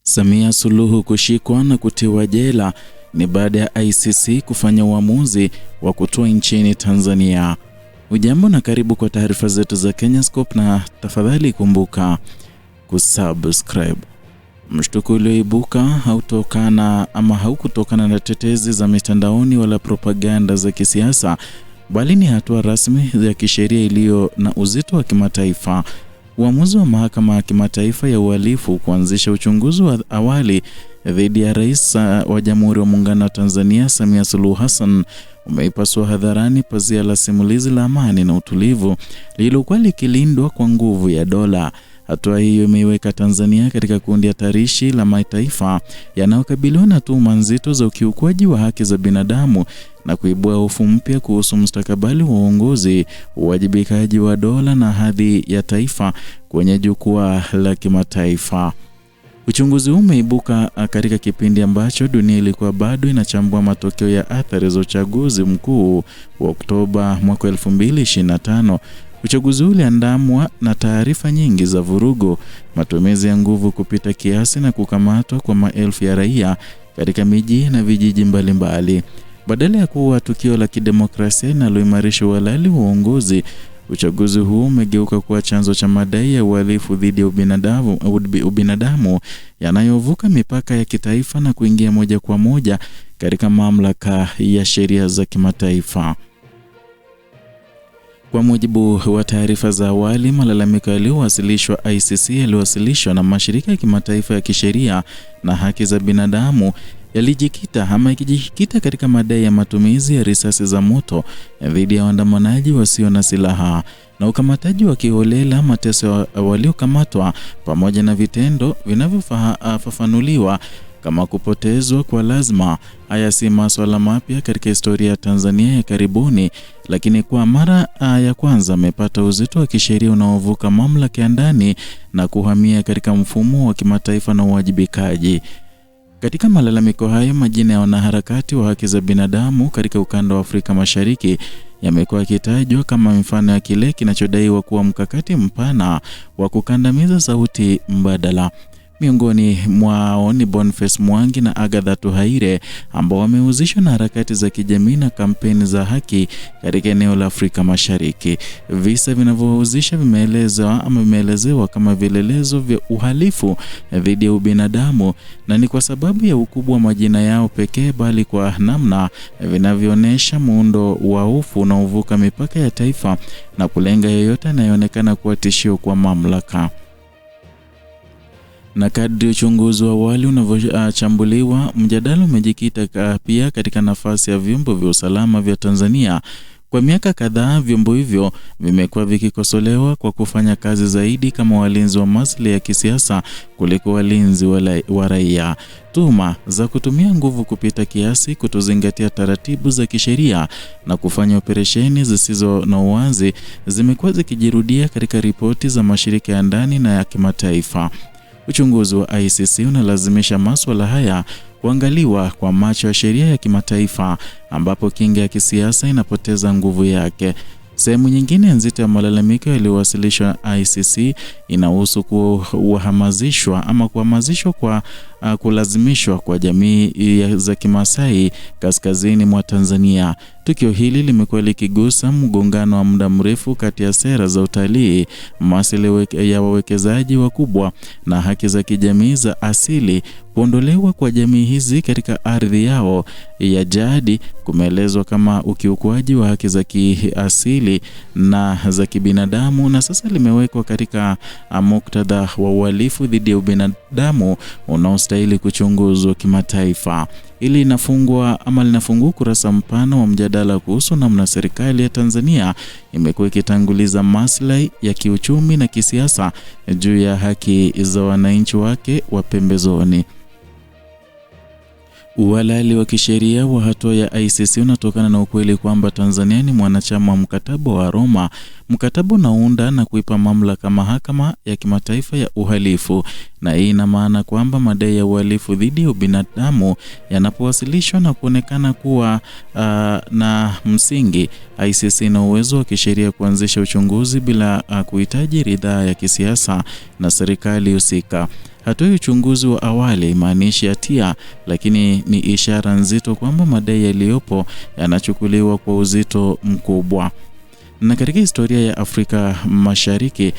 Samia Suluhu kushikwa na kutiwa jela ni baada ya ICC kufanya uamuzi wa kutoa nchini Tanzania. Ujambo na karibu kwa taarifa zetu za Kenyascope, na tafadhali kumbuka kusubscribe. Mshtuko ulioibuka haukutokana na tetezi za mitandaoni wala propaganda za kisiasa, bali ni hatua rasmi ya kisheria iliyo na uzito wa kimataifa. Uamuzi wa mahakama ya kimataifa ya uhalifu kuanzisha uchunguzi wa awali dhidi ya Rais wa Jamhuri ya Muungano wa Tanzania Samia Suluhu Hassan umeipasua hadharani pazia la simulizi la amani na utulivu lililokuwa likilindwa kwa nguvu ya dola. Hatua hiyo imeiweka Tanzania katika kundi hatarishi la mataifa yanayokabiliwa na tuhuma nzito za ukiukwaji wa haki za binadamu na kuibua hofu mpya kuhusu mustakabali wa uongozi, uwajibikaji wa dola na hadhi ya taifa kwenye jukwaa la kimataifa. Uchunguzi huu umeibuka katika kipindi ambacho dunia ilikuwa bado inachambua matokeo ya athari za uchaguzi mkuu wa Oktoba mwaka 2025. Uchaguzi ule uliandamwa na taarifa nyingi za vurugu, matumizi ya nguvu kupita kiasi na kukamatwa kwa maelfu ya raia katika miji na vijiji mbalimbali. Badala ya kuwa tukio la kidemokrasia linaloimarisha uhalali wa uongozi, uchaguzi huu umegeuka kuwa chanzo cha madai ya uhalifu dhidi ya ubinadamu yanayovuka mipaka ya kitaifa na kuingia moja kwa moja katika mamlaka ya sheria za kimataifa. Kwa mujibu wa taarifa za awali, malalamiko yaliyowasilishwa ICC yaliwasilishwa na mashirika ya kimataifa ya kisheria na haki za binadamu yakijikita katika madai ya matumizi ya risasi za moto dhidi ya waandamanaji wasio na silaha na ukamataji wa kiholela, mateso waliokamatwa, pamoja na vitendo vinavyofafanuliwa kama kupotezwa kwa lazima. Haya si masuala mapya katika historia ya Tanzania ya karibuni, lakini kwa mara ya kwanza amepata uzito wa kisheria unaovuka mamlaka ya ndani na kuhamia katika mfumo wa kimataifa na uwajibikaji. Katika malalamiko hayo, majina ya wanaharakati wa haki za binadamu katika ukanda wa Afrika Mashariki yamekuwa yakitajwa kama mfano ya kile kinachodaiwa kuwa mkakati mpana wa kukandamiza sauti mbadala. Miongoni mwao ni Boniface Mwangi na Agatha Tuhaire, ambao wamehusishwa na harakati za kijamii na kampeni za haki katika eneo la Afrika Mashariki. Visa vinavyohusisha vimeelezewa kama vielelezo vya uhalifu dhidi ya ubinadamu, na ni kwa sababu ya ukubwa wa majina yao pekee, bali kwa namna vinavyoonyesha muundo wa hofu unaovuka mipaka ya taifa na kulenga yeyote anayeonekana kuwa tishio kwa mamlaka. Na kadri uchunguzi wa awali unavyochambuliwa, mjadala umejikita pia katika nafasi ya vyombo vya usalama vya Tanzania. Kwa miaka kadhaa, vyombo hivyo vimekuwa vikikosolewa kwa kufanya kazi zaidi kama walinzi wa maslahi ya kisiasa kuliko walinzi wa raia. Tuhuma za kutumia nguvu kupita kiasi, kutozingatia taratibu za kisheria na kufanya operesheni zisizo na uwazi zimekuwa zikijirudia katika ripoti za mashirika ya ndani na ya kimataifa. Uchunguzi wa ICC unalazimisha masuala haya kuangaliwa kwa macho ya sheria ya kimataifa, ambapo kinga ya kisiasa inapoteza nguvu yake. Sehemu nyingine nzito ya malalamiko yaliyowasilishwa na ICC inahusu kulazimishwa kwa jamii za Kimasai kaskazini mwa Tanzania. Tukio hili limekuwa likigusa mgongano wa muda mrefu kati ya sera za utalii, maslahi ya wawekezaji wakubwa na haki za kijamii za asili. Kuondolewa kwa jamii hizi katika ardhi yao ya jadi kumeelezwa kama ukiukwaji wa haki za kiasili na za kibinadamu, na sasa limewekwa katika muktadha wa uhalifu dhidi ya ubinadamu unaostahili kuchunguzwa kimataifa. Ili linafungua kurasa mpana wa mjadala kuhusu namna serikali ya Tanzania imekuwa ikitanguliza maslahi ya kiuchumi na kisiasa juu ya haki za wananchi wake wa pembezoni. Uhalali wa kisheria wa hatua ya ICC unatokana na ukweli kwamba Tanzania ni mwanachama wa mkataba wa Roma, Mkataba unaunda na kuipa mamlaka mahakama ya kimataifa ya uhalifu, na hii ina maana kwamba madai ya uhalifu dhidi ya ubinadamu yanapowasilishwa na kuonekana kuwa na msingi, ICC ina uwezo wa kisheria kuanzisha uchunguzi bila kuhitaji ridhaa ya kisiasa na serikali husika. Hatua ya uchunguzi wa awali imaanishi hatia, lakini ni ishara nzito kwamba madai yaliyopo yanachukuliwa kwa uzito mkubwa. Na katika historia ya Afrika Mashariki,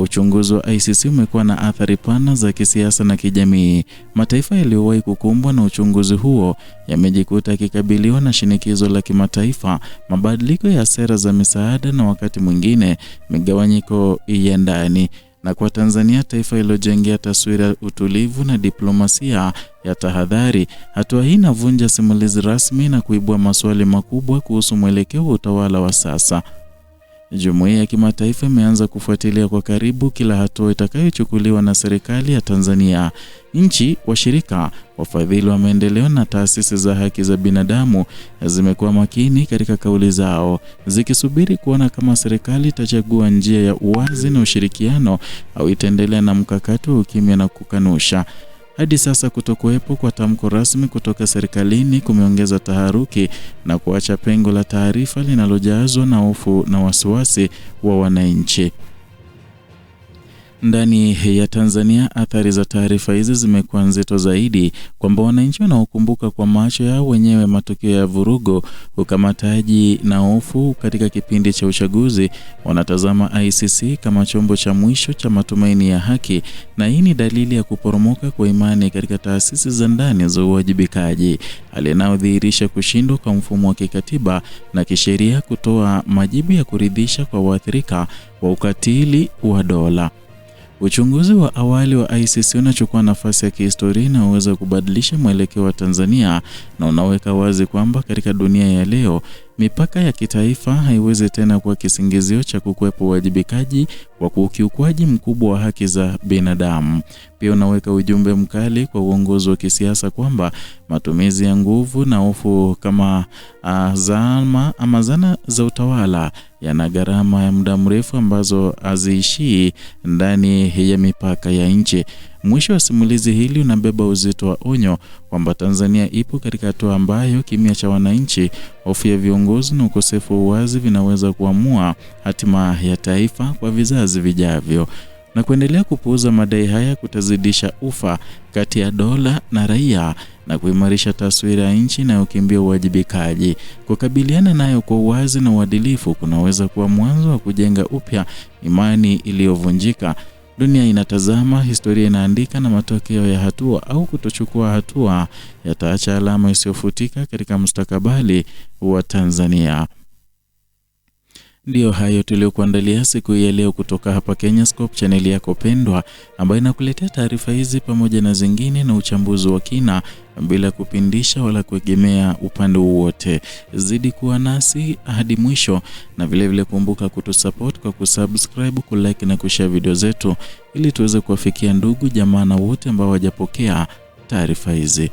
uchunguzi wa ICC umekuwa na athari pana za kisiasa na kijamii. Mataifa yaliyowahi kukumbwa na uchunguzi huo yamejikuta yakikabiliwa na shinikizo la kimataifa, mabadiliko ya sera za misaada na wakati mwingine migawanyiko ya ndani. Na kwa Tanzania, taifa iliyojengea taswira utulivu na diplomasia ya tahadhari, hatua hii inavunja simulizi rasmi na kuibua maswali makubwa kuhusu mwelekeo wa utawala wa sasa. Jumuiya ya kimataifa imeanza kufuatilia kwa karibu kila hatua itakayochukuliwa na serikali ya Tanzania. Nchi, washirika, wafadhili wa maendeleo na taasisi za haki za binadamu zimekuwa makini katika kauli zao, zikisubiri kuona kama serikali itachagua njia ya uwazi na ushirikiano au itaendelea na mkakati wa ukimya na kukanusha. Hadi sasa kutokuwepo kwa tamko rasmi kutoka serikalini kumeongeza taharuki na kuacha pengo la taarifa linalojazwa na hofu na wasiwasi wa wananchi. Ndani ya Tanzania, athari za taarifa hizi zimekuwa nzito zaidi, kwamba wananchi wanaokumbuka kwa macho yao wenyewe matukio ya vurugo, ukamataji na hofu katika kipindi cha uchaguzi wanatazama ICC kama chombo cha mwisho cha matumaini ya haki, na hii ni dalili ya kuporomoka kwa imani katika taasisi za ndani za uwajibikaji, hali inayodhihirisha kushindwa kwa mfumo wa kikatiba na kisheria kutoa majibu ya kuridhisha kwa waathirika wa ukatili wa dola. Uchunguzi wa awali wa ICC unachukua nafasi ya kihistoria na uweza kubadilisha mwelekeo wa Tanzania, na unaweka wazi kwamba katika dunia ya leo mipaka ya kitaifa haiwezi tena kuwa kisingizio cha kukwepa uwajibikaji wa ukiukwaji mkubwa wa haki za binadamu. Pia unaweka ujumbe mkali kwa uongozi wa kisiasa kwamba matumizi ya nguvu na hofu kama zana za utawala yana gharama ya muda mrefu ambazo haziishii ndani ya mipaka ya nchi. Mwisho wa simulizi hili unabeba uzito wa onyo kwamba Tanzania ipo katika hatua ambayo kimya cha wananchi, hofu ya viongozi na ukosefu wa uwazi vinaweza kuamua hatima ya taifa kwa vizazi vijavyo. Na kuendelea kupuuza madai haya kutazidisha ufa kati ya dola na raia na kuimarisha taswira ya nchi inayokimbia uwajibikaji. Kukabiliana nayo kwa uwazi na uadilifu kunaweza kuwa mwanzo wa kujenga upya imani iliyovunjika. Dunia inatazama, historia inaandika, na matokeo ya hatua au kutochukua hatua yataacha alama isiyofutika katika mustakabali wa Tanzania. Ndio hayo tuliokuandalia siku ya leo kutoka hapa Kenyascope, channel yako pendwa ambayo inakuletea taarifa hizi pamoja na zingine na uchambuzi wa kina bila kupindisha wala kuegemea upande wowote. Zidi kuwa nasi hadi mwisho, na vile kumbuka kutusupport kwa kusubscribe, kulike na kushare video zetu ili tuweze kuwafikia ndugu jamaa na wote ambao hawajapokea taarifa hizi.